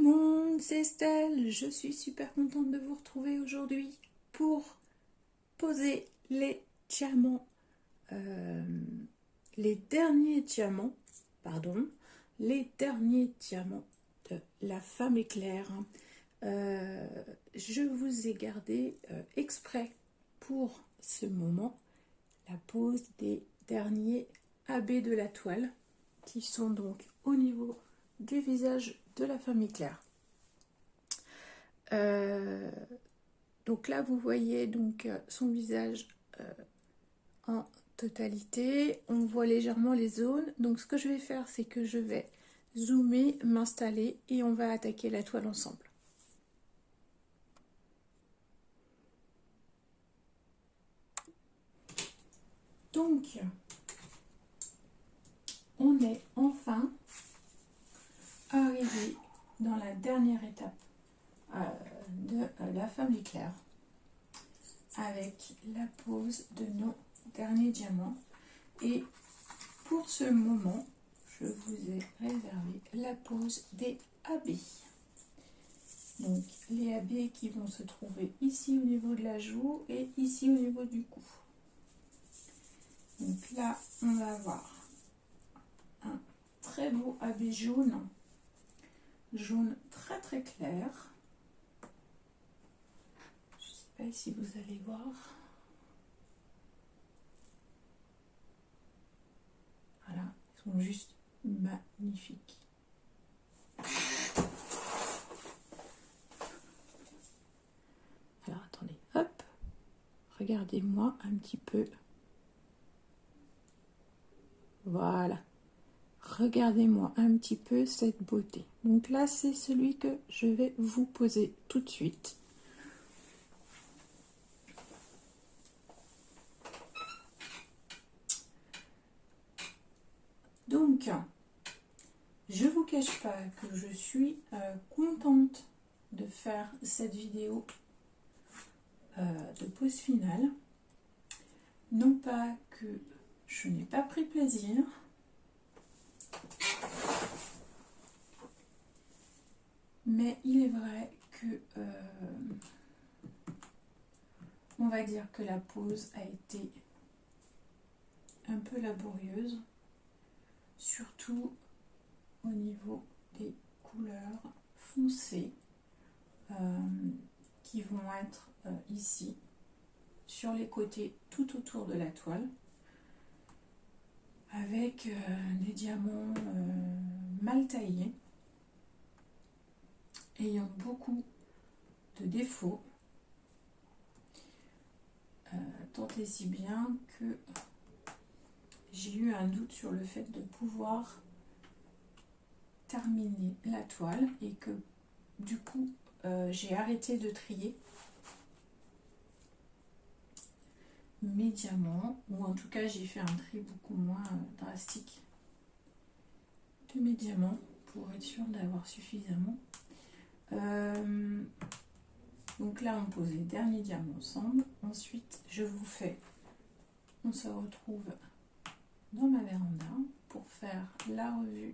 monde, c'est Estelle. Je suis super contente de vous retrouver aujourd'hui pour poser les diamants, les derniers diamants de la femme éclair. Je vous ai gardé exprès pour ce moment la pose des derniers AB de la toile qui sont donc au niveau du visage de la femme éclair. Donc là vous voyez donc son visage en totalité, on voit légèrement les zones. Donc ce que je vais faire, c'est que je vais zoomer, m'installer et on va attaquer la toile ensemble. Donc on est enfin arrivé dans la dernière étape de la femme éclair avec la pose de nos derniers diamants. Et pour ce moment, je vous ai réservé la pose des AB. Donc les AB qui vont se trouver ici au niveau de la joue et ici au niveau du cou. Donc là, on va avoir un très beau AB jaune, jaune très très clair. Je ne sais pas si vous allez voir. Voilà, ils sont juste magnifiques. Alors attendez, hop, regardez-moi un petit peu. Voilà, regardez-moi un petit peu cette beauté. Donc là, c'est celui que je vais vous poser tout de suite. Donc, je ne vous cache pas que je suis contente de faire cette vidéo de pause finale. Non pas que je n'ai pas pris plaisir, mais il est vrai que on va dire que la pose a été un peu laborieuse, surtout au niveau des couleurs foncées qui vont être ici sur les côtés tout autour de la toile, avec des diamants mal taillés, ayant beaucoup de défauts, tant et si bien que j'ai eu un doute sur le fait de pouvoir terminer la toile et que du coup j'ai arrêté de trier mes diamants, ou en tout cas j'ai fait un tri beaucoup moins drastique de mes diamants pour être sûr d'avoir suffisamment. Donc là on pose les derniers diamants ensemble. Ensuite on se retrouve dans ma véranda pour faire la revue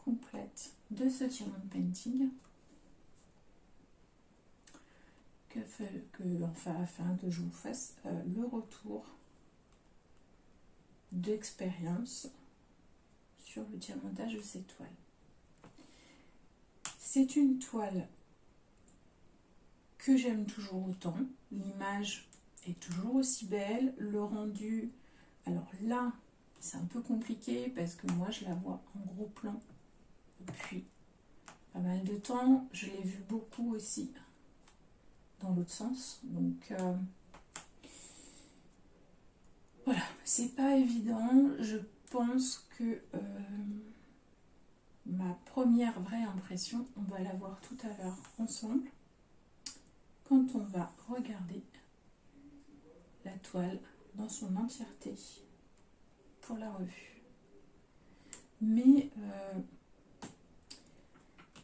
complète de ce diamond painting afin que je vous fasse le retour d'expérience sur le diamantage de cette toile. C'est une toile que j'aime toujours autant, l'image est toujours aussi belle, le rendu, alors là c'est un peu compliqué parce que moi je la vois en gros plan depuis pas mal de temps, je l'ai vu beaucoup aussi dans l'autre sens, donc voilà, c'est pas évident. Je pense que ma première vraie impression, on va la voir tout à l'heure ensemble quand on va regarder la toile dans son entièreté pour la revue. Mais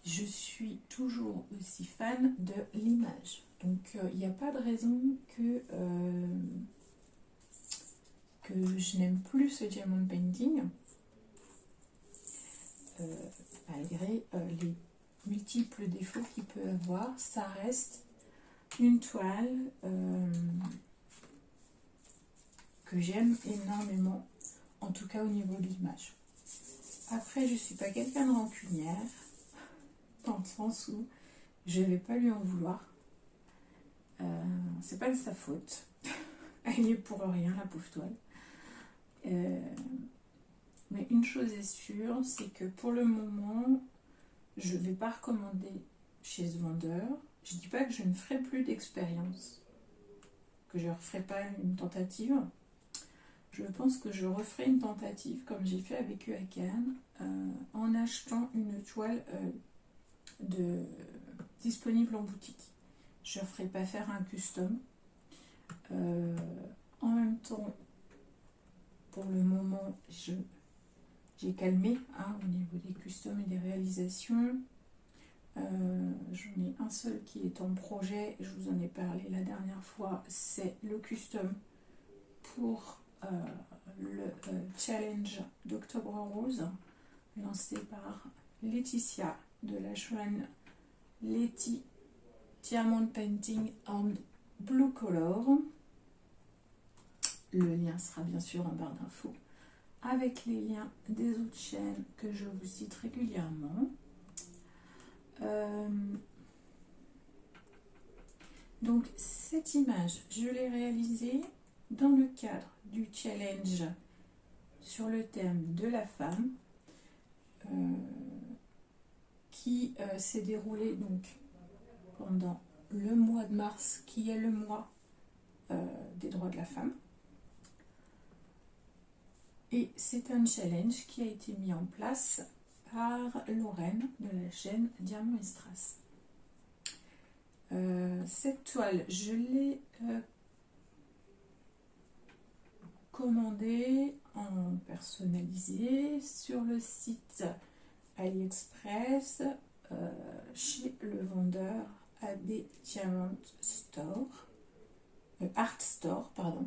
je suis toujours aussi fan de l'image. Donc il n'y a pas de raison que je n'aime plus ce diamond painting, malgré les multiples défauts qu'il peut avoir, ça reste une toile que j'aime énormément, en tout cas au niveau de l'image. Après, je ne suis pas quelqu'un de rancunière, dans le sens où je ne vais pas lui en vouloir. C'est pas de sa faute. Elle n'y est pour rien, la pauvre toile. Mais une chose est sûre, c'est que pour le moment, je ne vais pas recommander chez ce vendeur. Je ne dis pas que je ne ferai plus d'expérience, que je ne referai pas une tentative. Je pense que je referai une tentative, comme j'ai fait avec Huacan, en achetant une toile disponible en boutique. Je ne ferai pas faire un custom. En même temps, pour le moment, j'ai calmé au niveau des customs et des réalisations. J'en ai un seul qui est en projet, je vous en ai parlé la dernière fois, c'est le custom pour le challenge d'Octobre Rose, lancé par Laetitia de la chaîne Letty Diamond Painting and Blue Color. Le lien sera bien sûr en barre d'infos, avec les liens des autres chaînes que je vous cite régulièrement. Donc cette image, je l'ai réalisée dans le cadre du challenge sur le thème de la femme qui s'est déroulé donc pendant le mois de mars, qui est le mois des droits de la femme. Et c'est un challenge qui a été mis en place par Lorraine de la chaîne Diamant et Strass. Cette toile, je l'ai commandée en personnalisé sur le site AliExpress chez le vendeur AB Diamond Store, Art Store, pardon.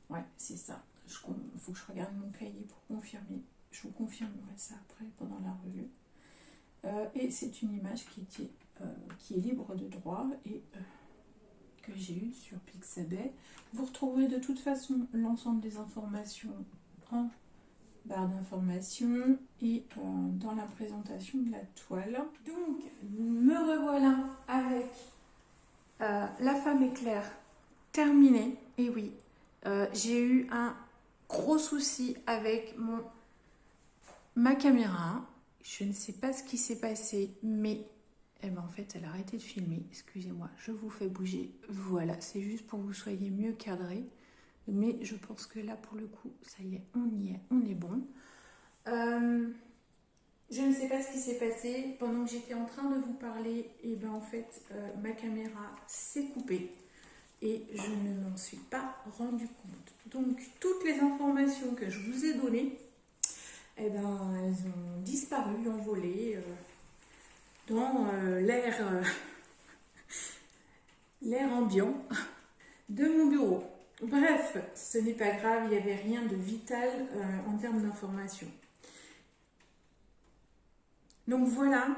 Ouais, c'est ça. Il faut que je regarde mon cahier pour confirmer. Je vous confirmerai ça après pendant la revue. Et c'est une image qui est libre de droit et que j'ai eue sur Pixabay. Vous retrouverez de toute façon l'ensemble des informations en barre d'informations et dans la présentation de la toile. Donc, me revoilà avec La femme éclair terminée. Et oui, j'ai eu un gros souci avec ma caméra. Je ne sais pas ce qui s'est passé, mais en fait, elle a arrêté de filmer. Excusez-moi, je vous fais bouger. Voilà, c'est juste pour que vous soyez mieux cadré. Mais je pense que là, pour le coup, ça y est, on est bon. Je ne sais pas ce qui s'est passé. Pendant que j'étais en train de vous parler, en fait, ma caméra s'est coupée. Et je ne m'en suis pas rendu compte. Donc, toutes les informations que je vous ai données, elles ont disparu, envolé dans l'air ambiant de mon bureau. Bref, ce n'est pas grave, il n'y avait rien de vital en termes d'informations. Donc voilà,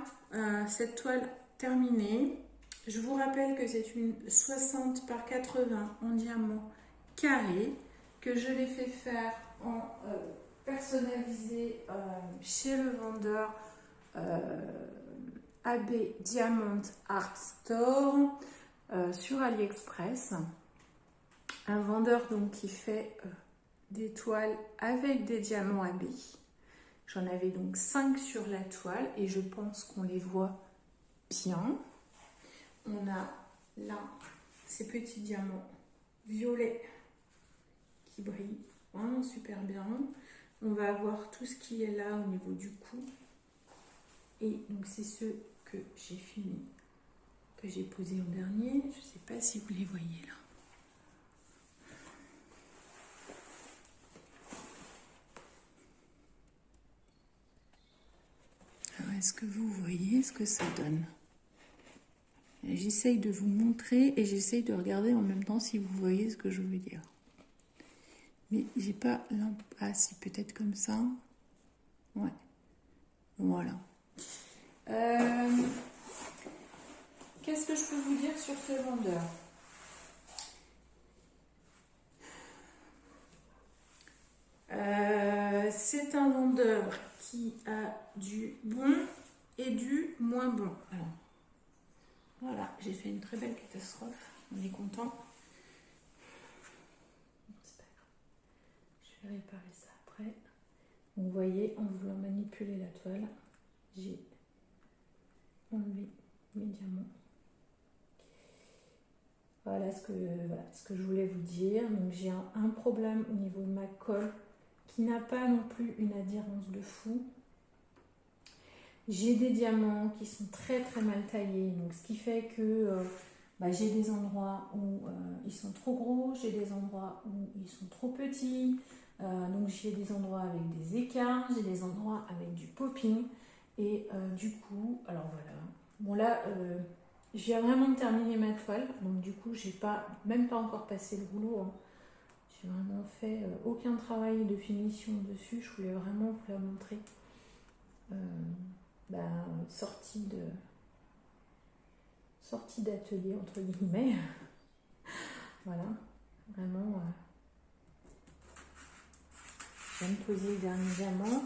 cette toile terminée. Je vous rappelle que c'est une 60 par 80 en diamant carré, que je l'ai fait faire en personnalisé chez le vendeur AB Diamond Art Store sur AliExpress. Un vendeur donc qui fait des toiles avec des diamants AB. J'en avais donc 5 sur la toile et je pense qu'on les voit bien. On a là ces petits diamants violets qui brillent vraiment super bien. On va avoir tout ce qui est là au niveau du cou. Et donc c'est ceux que j'ai filmés, que j'ai posés en dernier. Je ne sais pas si vous les voyez là. Alors est-ce que vous voyez ce que ça donne? J'essaye de vous montrer et j'essaye de regarder en même temps si vous voyez ce que je veux dire. Mais j'ai pas... Ah si, peut-être comme ça. Ouais. Voilà. Qu'est-ce que je peux vous dire sur ce vendeur? C'est un vendeur qui a du bon et du moins bon. Alors, voilà, j'ai fait une très belle catastrophe. On est content. C'est pas grave. Je vais réparer ça après. Vous voyez, en voulant manipuler la toile, j'ai enlevé mes diamants. Voilà ce que je voulais vous dire. Donc j'ai un problème au niveau de ma colle qui n'a pas non plus une adhérence de fou. J'ai des diamants qui sont très très mal taillés, donc ce qui fait que j'ai des endroits où ils sont trop gros, j'ai des endroits où ils sont trop petits, donc j'ai des endroits avec des écarts, j'ai des endroits avec du popping, et du coup, alors voilà, bon là, je viens vraiment de terminer ma toile, donc du coup, j'ai même pas encore passé le rouleau, hein. J'ai vraiment fait aucun travail de finition dessus, je voulais vraiment vous la montrer. Sortie d'atelier entre guillemets. Voilà, vraiment je viens de poser les derniers diamants,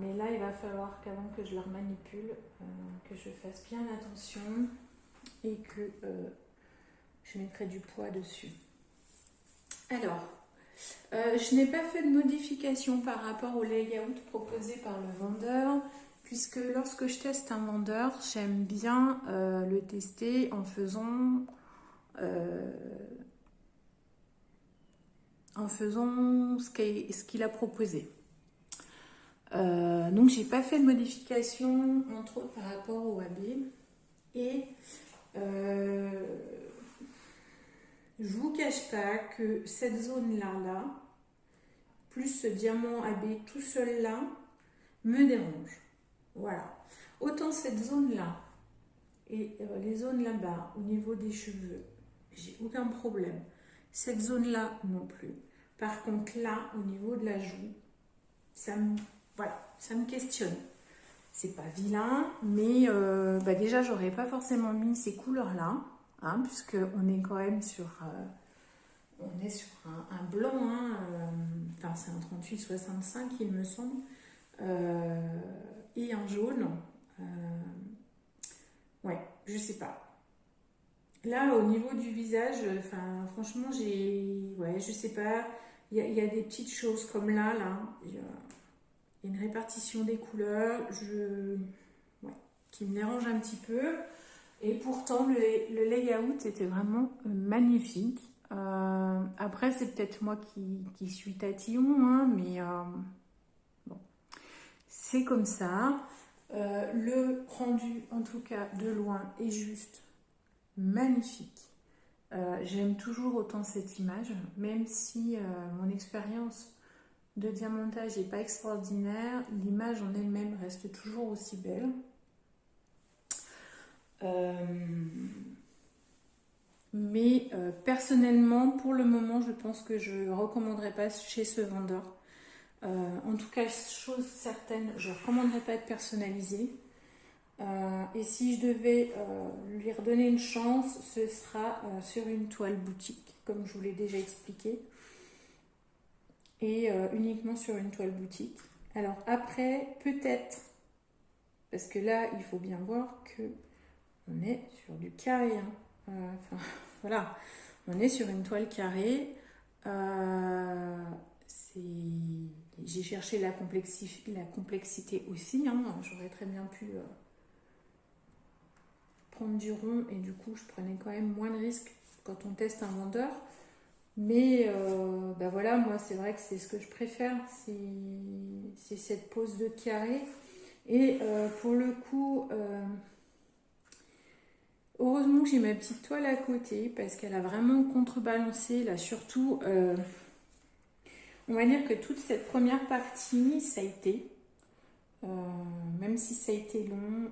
mais là il va falloir qu'avant que je leur manipule, que je fasse bien attention et que je mettrai du poids dessus. Alors, je n'ai pas fait de modification par rapport au layout proposé par le vendeur, puisque lorsque je teste un vendeur, j'aime bien le tester en faisant ce qu'il a proposé. Donc j'ai pas fait de modification entre autres par rapport au AB, et je vous cache pas que cette zone là, plus ce diamant AB tout seul là, me dérange. Voilà. Autant cette zone là et les zones là-bas au niveau des cheveux, j'ai aucun problème. Cette zone là non plus. Par contre là, au niveau de la joue, ça me questionne. C'est pas vilain, mais déjà j'aurais pas forcément mis ces couleurs là, hein, puisque on est quand même sur un blanc, hein, enfin c'est un 38-65 il me semble, et un jaune. Ouais, je sais pas. Là, au niveau du visage, franchement, je sais pas. Il y a des petites choses comme là, il y a une répartition des couleurs, qui me dérange un petit peu. Et pourtant, le layout était vraiment magnifique. Après, c'est peut-être moi qui suis tatillon, hein, mais bon, c'est comme ça. Le rendu, en tout cas de loin, est juste magnifique. J'aime toujours autant cette image, même si mon expérience de diamantage n'est pas extraordinaire, l'image en elle-même reste toujours aussi belle. Mais personnellement, pour le moment, je pense que je ne recommanderais pas chez ce vendeur. En tout cas, chose certaine, je ne recommanderais pas de personnaliser. Et si je devais lui redonner une chance, ce sera sur une toile boutique, comme je vous l'ai déjà expliqué. Et uniquement sur une toile boutique. Alors après, peut-être, parce que là, il faut bien voir que on est sur du carré. Hein. Voilà, on est sur une toile carrée. J'ai cherché la complexité aussi. Hein. J'aurais très bien pu prendre du rond et du coup, je prenais quand même moins de risques quand on teste un vendeur. Mais voilà, moi, c'est vrai que c'est ce que je préfère. C'est cette pose de carré. Et pour le coup... heureusement que j'ai ma petite toile à côté parce qu'elle a vraiment contrebalancé. Là, surtout, on va dire que toute cette première partie, ça a été, même si ça a été long,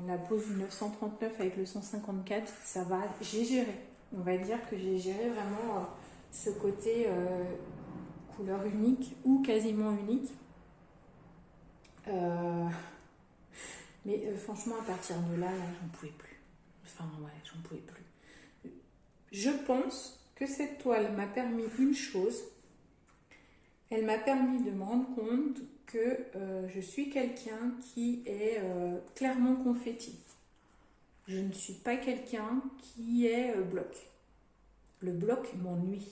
la pose du 939 avec le 154, ça va, j'ai géré. On va dire que j'ai géré vraiment ce côté couleur unique ou quasiment unique. Mais franchement, à partir de là, j'en pouvais plus. Enfin, ouais, j'en pouvais plus. Je pense que cette toile m'a permis une chose. Elle m'a permis de me rendre compte que je suis quelqu'un qui est clairement confetti. Je ne suis pas quelqu'un qui est bloc. Le bloc m'ennuie.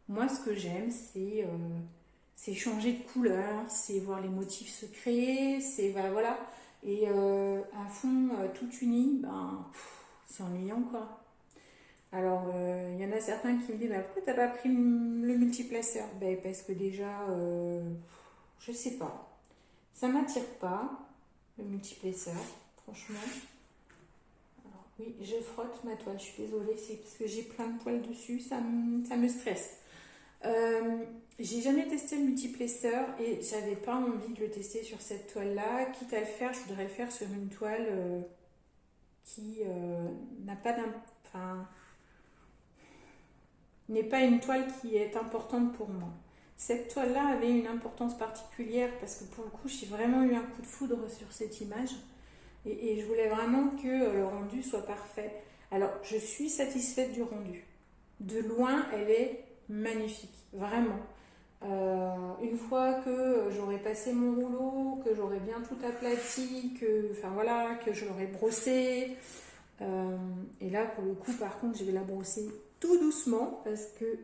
Moi, ce que j'aime, c'est changer de couleur, c'est voir les motifs se créer, c'est voilà. Et un fond tout uni, ben, c'est ennuyant quoi. Alors, il y en a certains qui me disent, bah, pourquoi t'as pas pris le multiplaceur? Ben, parce que déjà, je sais pas. Ça m'attire pas, le multiplaceur, franchement. Alors, oui, je frotte ma toile, je suis désolée, c'est parce que j'ai plein de poils dessus, ça me stresse. J'ai jamais testé le multiplaceur et j'avais pas envie de le tester sur cette toile-là. Quitte à le faire, je voudrais le faire sur une toile qui n'a pas enfin, n'est pas une toile qui est importante pour moi. Cette toile-là avait une importance particulière parce que pour le coup, j'ai vraiment eu un coup de foudre sur cette image et je voulais vraiment que le rendu soit parfait. Alors, je suis satisfaite du rendu. De loin, elle est magnifique, vraiment. Une fois que j'aurai passé mon rouleau, que j'aurai bien tout aplati, que je l'aurai brossé, et là pour le coup par contre je vais la brosser tout doucement parce que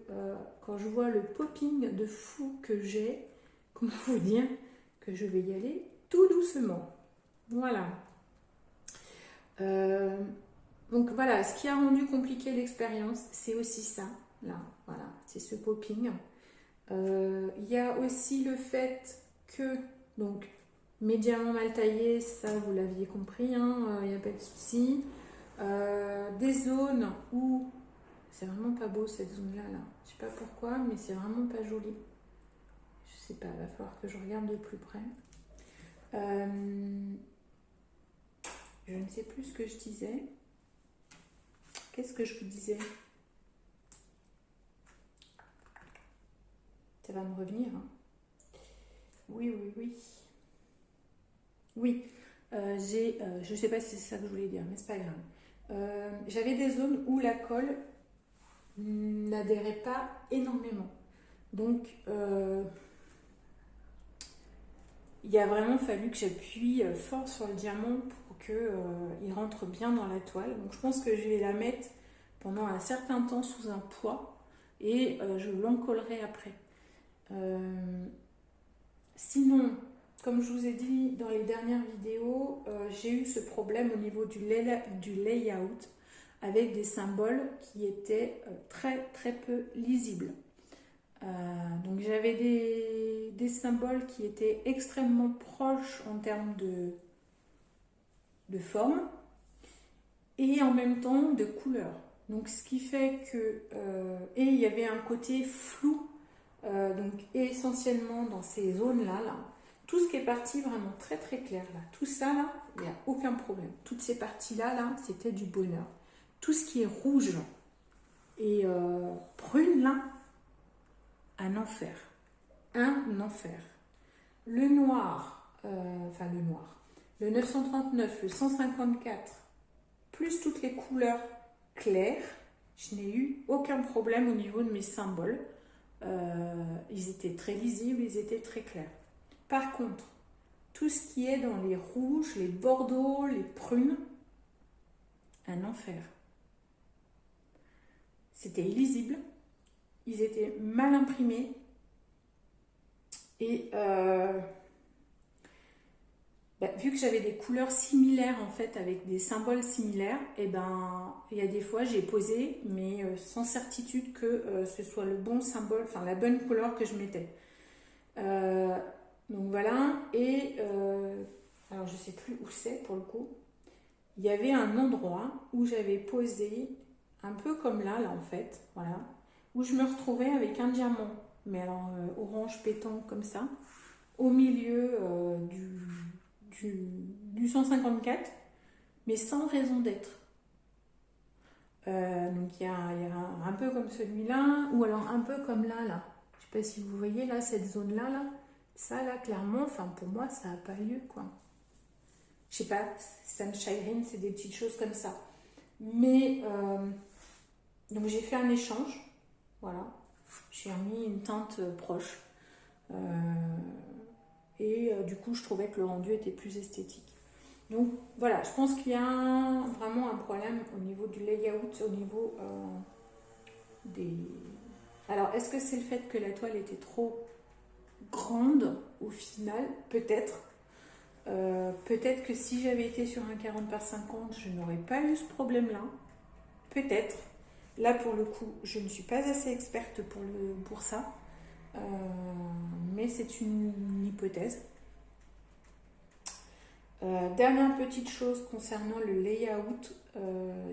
quand je vois le popping de fou que j'ai, comment vous dire que je vais y aller tout doucement. Voilà. Donc voilà, ce qui a rendu compliqué l'expérience, c'est aussi ça, là, voilà, c'est ce popping. Il y a aussi le fait que, donc, mes diamants mal taillés, ça vous l'aviez compris, hein, il n'y a pas de souci. Des zones où c'est vraiment pas beau cette zone-là, là. Je sais pas pourquoi, mais c'est vraiment pas joli. Je sais pas, il va falloir que je regarde de plus près. Je ne sais plus ce que je disais. Qu'est-ce que je vous disais? Ça va me revenir. Hein. Oui. Oui, je ne sais pas si c'est ça que je voulais dire, mais c'est pas grave. J'avais des zones où la colle n'adhérait pas énormément. Donc, il a vraiment fallu que j'appuie fort sur le diamant pour qu'il rentre bien dans la toile. Donc, je pense que je vais la mettre pendant un certain temps sous un poids et je l'encollerai après. Sinon, comme je vous ai dit dans les dernières vidéos, j'ai eu ce problème au niveau du layout avec des symboles qui étaient très peu lisibles. Donc j'avais des symboles qui étaient extrêmement proches en termes de forme et en même temps de couleur. Donc ce qui fait que... et il y avait un côté flou, donc essentiellement dans ces zones-là, là, tout ce qui est parti vraiment très clair, là, tout ça, là, il n'y a aucun problème. Toutes ces parties-là, là, c'était du bonheur. Tout ce qui est rouge et prune, là, un enfer. Un enfer. Le noir, le 939, le 154, plus toutes les couleurs claires, je n'ai eu aucun problème au niveau de mes symboles. Ils étaient très lisibles, ils étaient très clairs. Par contre, tout ce qui est dans les rouges, les bordeaux, les prunes, un enfer. C'était illisible, ils étaient mal imprimés et vu que j'avais des couleurs similaires en fait avec des symboles similaires, et il y a des fois j'ai posé mais sans certitude que ce soit le bon symbole, enfin la bonne couleur que je mettais. Donc voilà, et alors je sais plus où c'est pour le coup. Il y avait un endroit où j'avais posé un peu comme là en fait, voilà, où je me retrouvais avec un diamant, mais alors orange pétant comme ça, au milieu du 154, mais sans raison d'être. Donc il y a un peu comme celui-là, ou alors un peu comme là. Je sais pas si vous voyez là, cette zone-là, ça là, clairement, enfin pour moi, ça n'a pas lieu, quoi. Je sais pas, ça me chagrine, c'est des petites choses comme ça. Mais, donc j'ai fait un échange, voilà. J'ai remis une teinte proche. Du coup, je trouvais que le rendu était plus esthétique. Donc voilà, je pense qu'il y a vraiment un problème au niveau du layout, au niveau des... Alors, est-ce que c'est le fait que la toile était trop grande au final? Peut-être. Peut-être que si j'avais été sur un 40 par 50, je n'aurais pas eu ce problème-là. Peut-être. Là, pour le coup, je ne suis pas assez experte pour ça. Mais c'est une hypothèse. Dernière petite chose concernant le layout,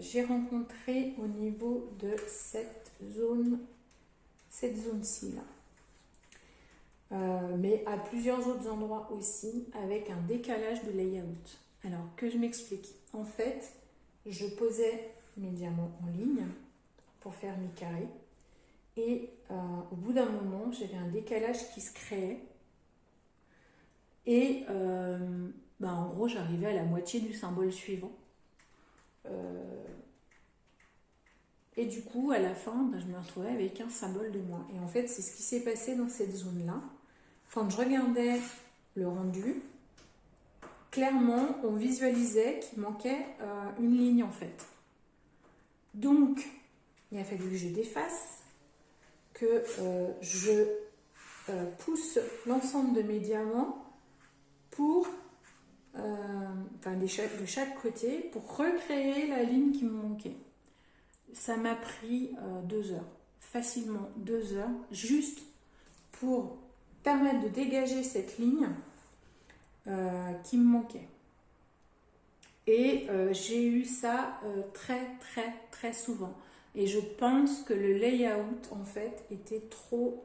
j'ai rencontré au niveau de cette zone-ci là. Mais à plusieurs autres endroits aussi, avec un décalage de layout. Alors que je m'explique. En fait, je posais mes diamants en ligne pour faire mes carrés. Et au bout d'un moment, j'avais un décalage qui se créait. Et en gros, j'arrivais à la moitié du symbole suivant. Et du coup, à la fin, je me retrouvais avec un symbole de moins. Et en fait, c'est ce qui s'est passé dans cette zone-là. Quand je regardais le rendu, clairement, on visualisait qu'il manquait une ligne en fait. Donc, il a fallu que je défasse, que je pousse l'ensemble de mes diamants pour, de chaque côté, pour recréer la ligne qui me manquait. Ça m'a pris 2 heures, facilement 2 heures, juste pour permettre de dégager cette ligne qui me manquait. Et j'ai eu ça très souvent. Et je pense que le layout, en fait, était trop...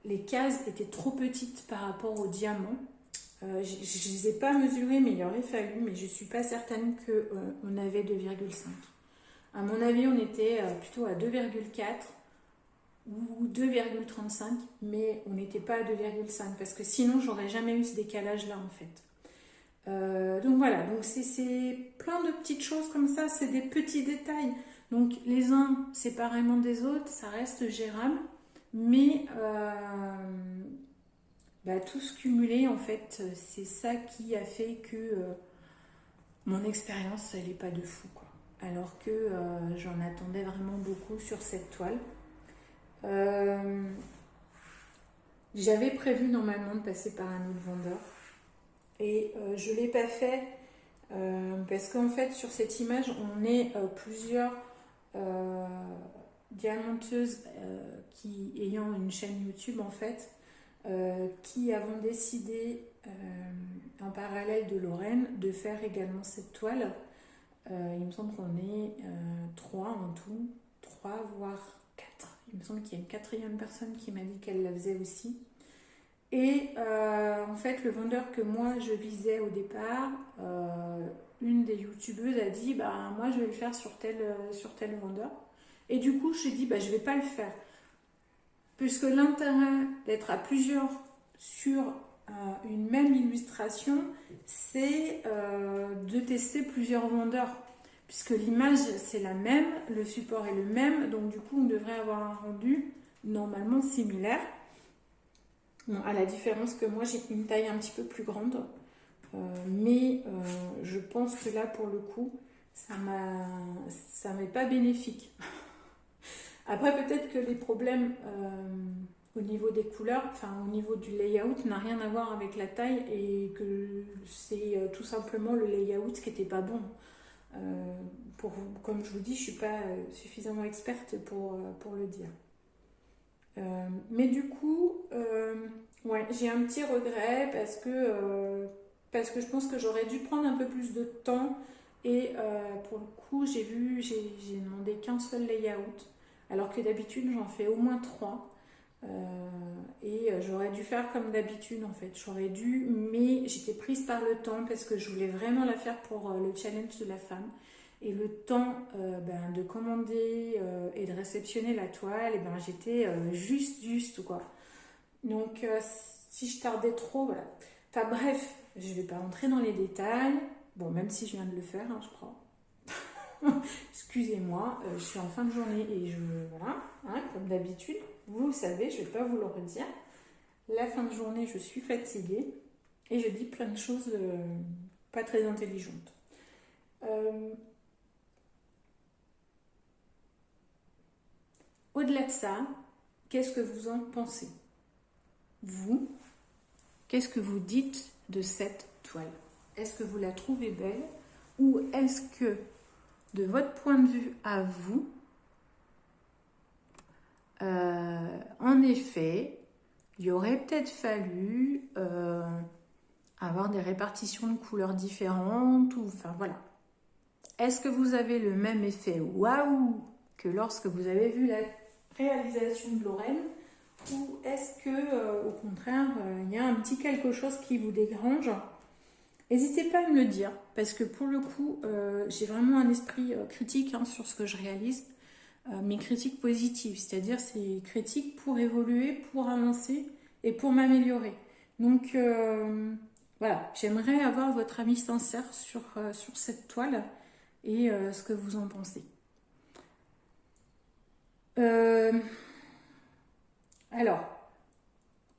les cases étaient trop petites par rapport aux diamants. Je ne les ai pas mesurées, mais il aurait fallu, mais je ne suis pas certaine qu'on avait 2,5. À mon avis, on était plutôt à 2,4 ou 2,35, mais on n'était pas à 2,5 parce que sinon, j'aurais jamais eu ce décalage-là en fait. Donc voilà, donc c'est plein de petites choses comme ça, c'est des petits détails. Donc les uns séparément des autres, ça reste gérable, mais tout ce cumulé, en fait, c'est ça qui a fait que mon expérience, elle n'est pas de fou, quoi. Alors que j'en attendais vraiment beaucoup sur cette toile. J'avais prévu normalement de passer par un autre vendeur et je ne l'ai pas fait parce qu'en fait sur cette image on est plusieurs diamanteuses ayant une chaîne YouTube en fait qui avons décidé en parallèle de Lorraine de faire également cette toile. Il me semble qu'on est 3 en tout, 3 voire 4. Il me semble qu'il y a une 4e personne qui m'a dit qu'elle la faisait aussi. Et en fait, le vendeur que moi je visais au départ, une des youtubeuses a dit moi je vais le faire sur tel vendeur. Et du coup, j'ai dit je vais pas le faire. Puisque l'intérêt d'être à plusieurs sur une même illustration, c'est de tester plusieurs vendeurs. Puisque l'image c'est la même, le support est le même, donc du coup on devrait avoir un rendu normalement similaire. Bon, à la différence que moi j'ai une taille un petit peu plus grande, mais je pense que là pour le coup ça m'est pas bénéfique. Après peut-être que les problèmes au niveau des couleurs, au niveau du layout n'a rien à voir avec la taille et que c'est tout simplement le layout qui n'était pas bon. Comme je vous dis, je ne suis pas suffisamment experte pour le dire. Mais du coup, j'ai un petit regret parce que je pense que j'aurais dû prendre un peu plus de temps et pour le coup, j'ai demandé qu'un seul layout alors que d'habitude, j'en fais au moins 3. Et j'aurais dû faire comme d'habitude en fait. J'aurais dû, mais j'étais prise par le temps parce que je voulais vraiment la faire pour le challenge de la femme. Et le temps de commander et de réceptionner la toile, et j'étais juste quoi. Donc si je tardais trop, voilà. Enfin bref, je ne vais pas entrer dans les détails. Bon, même si je viens de le faire, hein, je crois. Excusez-moi, je suis en fin de journée et voilà, hein, comme d'habitude, vous savez, je ne vais pas vous le redire. La fin de journée, je suis fatiguée et je dis plein de choses pas très intelligentes. Au-delà de ça, qu'est-ce que vous en pensez? Vous, qu'est-ce que vous dites de cette toile? Est-ce que vous la trouvez belle ou est-ce que, de votre point de vue à vous, en effet, il aurait peut-être fallu avoir des répartitions de couleurs différentes ou enfin voilà. Est-ce que vous avez le même effet waouh que lorsque vous avez vu la réalisation de Lorraine ou est-ce que au contraire il y a un petit quelque chose qui vous dérange? N'hésitez pas à me le dire parce que pour le coup j'ai vraiment un esprit critique hein, sur ce que je réalise. Mais critique positive, c'est-à-dire c'est critique pour évoluer, pour avancer et pour m'améliorer. Donc voilà, j'aimerais avoir votre avis sincère sur cette toile et ce que vous en pensez. Alors,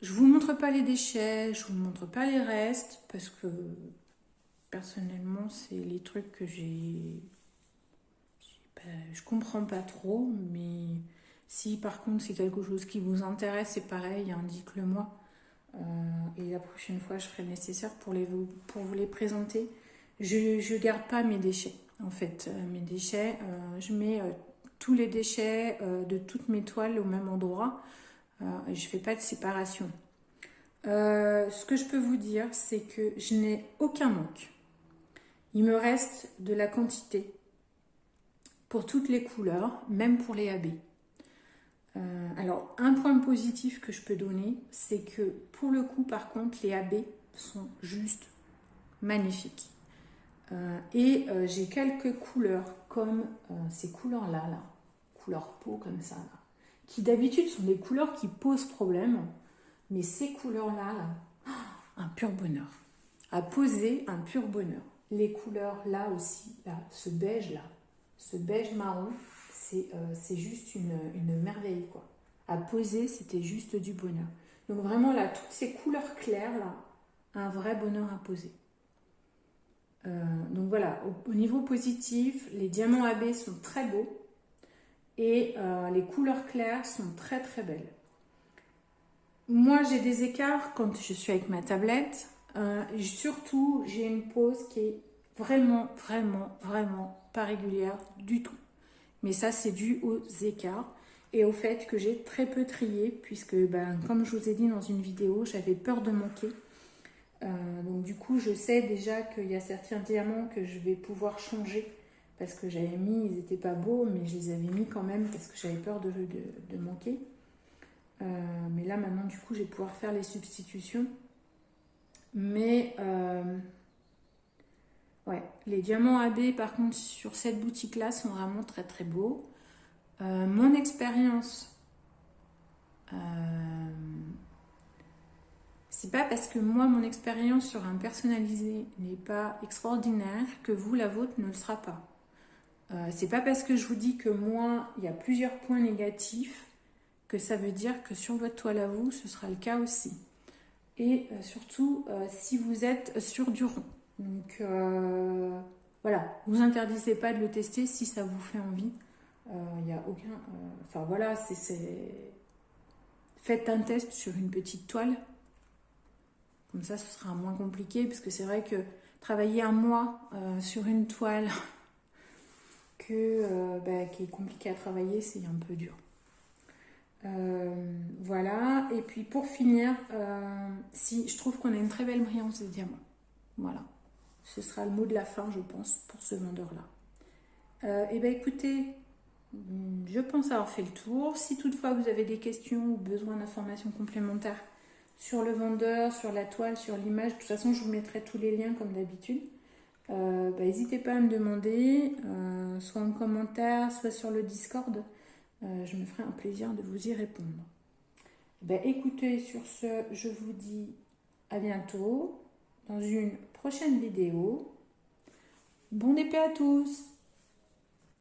je vous montre pas les déchets, je vous montre pas les restes parce que personnellement c'est les trucs que je comprends pas trop, mais si par contre c'est quelque chose qui vous intéresse, c'est pareil, dites-le moi. Et la prochaine fois, je ferai le nécessaire pour vous les présenter. Je ne garde pas mes déchets, en fait. Mes déchets, je mets tous les déchets de toutes mes toiles au même endroit. Et je ne fais pas de séparation. Ce que je peux vous dire, c'est que je n'ai aucun manque. Il me reste de la quantité pour toutes les couleurs, même pour les AB. Alors, un point positif que je peux donner, c'est que pour le coup, par contre, les AB sont juste magnifiques. J'ai quelques couleurs comme ces couleurs-là, couleur peau comme ça, là, qui d'habitude sont des couleurs qui posent problème, mais ces couleurs-là, un pur bonheur. À poser, un pur bonheur. Les couleurs là aussi, là, ce beige marron, c'est juste une merveille, quoi. À poser, c'était juste du bonheur. Donc vraiment, là, toutes ces couleurs claires, là, un vrai bonheur à poser. Donc voilà, au niveau positif, les diamants AB sont très beaux et les couleurs claires sont très très belles. Moi, j'ai des écarts quand je suis avec ma tablette. Surtout, j'ai une pose qui est vraiment, vraiment, vraiment pas régulière du tout. Mais ça, c'est dû aux écarts et au fait que j'ai très peu trié puisque, comme je vous ai dit dans une vidéo, j'avais peur de manquer. Donc du coup, je sais déjà qu'il y a certains diamants que je vais pouvoir changer parce que j'avais mis, ils n'étaient pas beaux, mais je les avais mis quand même parce que j'avais peur de manquer. Mais là, maintenant, du coup, je vais pouvoir faire les substitutions. Mais ouais, les diamants AB, par contre, sur cette boutique-là, sont vraiment très très beaux. Mon expérience, c'est pas parce que moi, mon expérience sur un personnalisé n'est pas extraordinaire que vous, la vôtre, ne le sera pas. C'est pas parce que je vous dis que moi, il y a plusieurs points négatifs que ça veut dire que sur votre toile à vous, ce sera le cas aussi. Et surtout, si vous êtes sur du rond. Donc voilà, vous interdisez pas de le tester si ça vous fait envie. Il n'y a aucun... Enfin voilà, faites un test sur une petite toile. Comme ça, ce sera moins compliqué, parce que c'est vrai que travailler un mois sur une toile qui est compliquée à travailler, c'est un peu dur. Voilà, et puis pour finir, si je trouve qu'on a une très belle brillance de diamant. Voilà, ce sera le mot de la fin, je pense, pour ce vendeur-là. Et bien écoutez, je pense avoir fait le tour. Si toutefois vous avez des questions ou besoin d'informations complémentaires sur le vendeur, sur la toile, sur l'image, de toute façon je vous mettrai tous les liens comme d'habitude. N'hésitez pas à me demander, soit en commentaire, soit sur le Discord. Je me ferai un plaisir de vous y répondre. Écoutez, sur ce, je vous dis à bientôt. dans une prochaine vidéo. Bonne épée à tous!